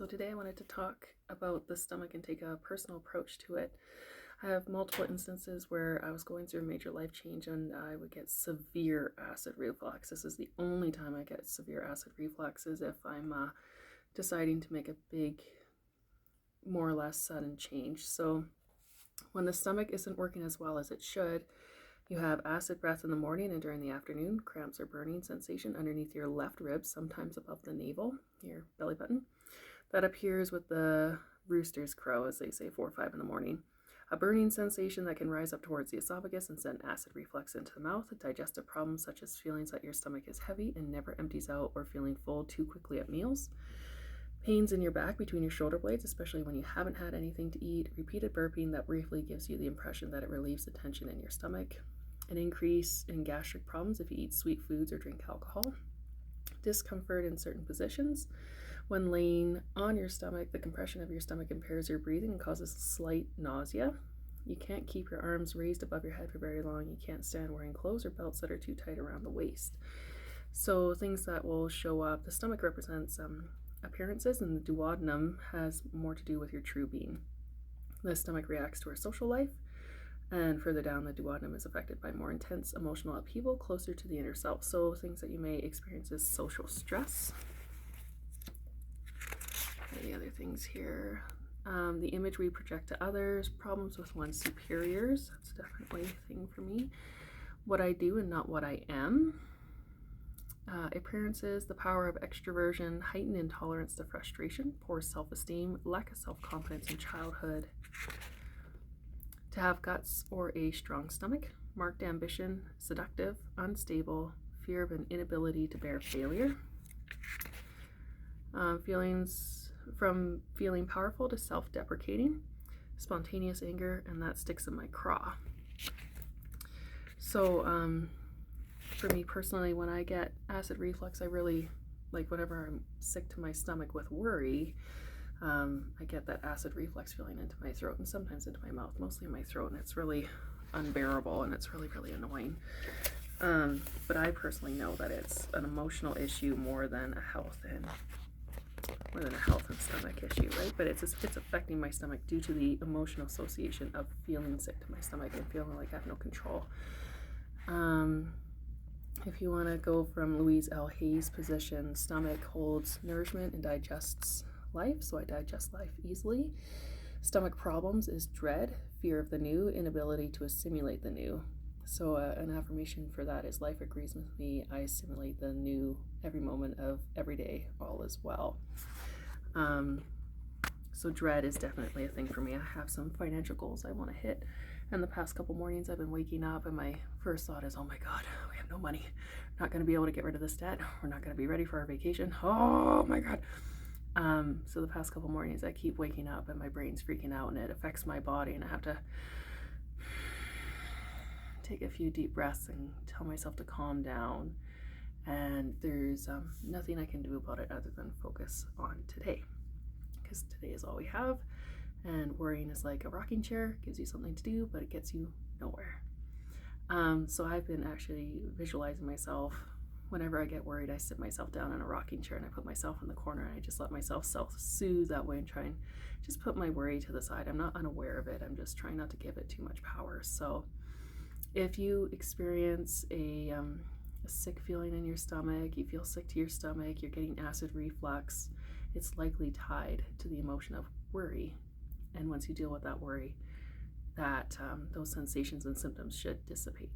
So today I wanted to talk about the stomach and take a personal approach to it. I have multiple instances where I was going through a major life change and I would get severe acid reflux. This is the only time I get severe acid reflux is if I'm deciding to make a big, more or less sudden change. So when the stomach isn't working as well as it should, you have acid breath in the morning and during the afternoon, cramps or burning sensation underneath your left rib, sometimes above the navel, your belly button. That appears with the rooster's crow, as they say, 4 or 5 in the morning. A burning sensation that can rise up towards the esophagus and send acid reflux into the mouth. Digestive problems such as feelings that your stomach is heavy and never empties out or feeling full too quickly at meals. Pains in your back between your shoulder blades, especially when you haven't had anything to eat. Repeated burping that briefly gives you the impression that it relieves the tension in your stomach. An increase in gastric problems if you eat sweet foods or drink alcohol. Discomfort in certain positions. When laying on your stomach, the compression of your stomach impairs your breathing and causes slight nausea. You can't keep your arms raised above your head for very long. You can't stand wearing clothes or belts that are too tight around the waist. So things that will show up, the stomach represents appearances, and the duodenum has more to do with your true being. The stomach reacts to our social life, and further down, the duodenum is affected by more intense emotional upheaval closer to the inner self. So things that you may experience is social stress. Any other things here? The image we project to others, problems with one's superiors. That's definitely a thing for me. What I do and not what I am. Appearances, the power of extroversion, heightened intolerance to frustration, poor self-esteem, lack of self-confidence in childhood. To have guts or a strong stomach, marked ambition, seductive, unstable, fear of an inability to bear failure. Feelings from feeling powerful to self-deprecating, spontaneous anger, and that sticks in my craw. So for me personally, when I get acid reflux, I really, like whenever I'm sick to my stomach with worry, I get that acid reflux feeling into my throat and sometimes into my mouth, mostly in my throat, and it's really unbearable and it's really, really annoying. But I personally know that it's an emotional issue more than a health and stomach issue, right? But it's affecting my stomach due to the emotional association of feeling sick to my stomach and feeling like I have no control. If you want to go from Louise L. Hay's position, stomach holds nourishment and digests life, so I digest life easily. Stomach problems is dread, fear of the new, inability to assimilate the new. So an affirmation for that is life agrees with me, I assimilate the new every moment of every day, all is well. So dread is definitely a thing for me. I have some financial goals I want to hit, and the past couple mornings I've been waking up and my first thought is, oh my god, we have no money, we're not going to be able to get rid of this debt, we're not going to be ready for our vacation, oh my god. So the past couple mornings I keep waking up and my brain's freaking out and it affects my body, and I have to take a few deep breaths and tell myself to calm down, and there's nothing I can do about it other than focus on today, because today is all we have, and worrying is like a rocking chair, gives you something to do but it gets you nowhere. So I've been actually visualizing myself. Whenever I get worried, I sit myself down in a rocking chair and I put myself in the corner and I just let myself self-soothe that way and try and just put my worry to the side. I'm not unaware of it, I'm just trying not to give it too much power. So if you experience a sick feeling in your stomach, you feel sick to your stomach, you're getting acid reflux, it's likely tied to the emotion of worry. And once you deal with that worry, that those sensations and symptoms should dissipate.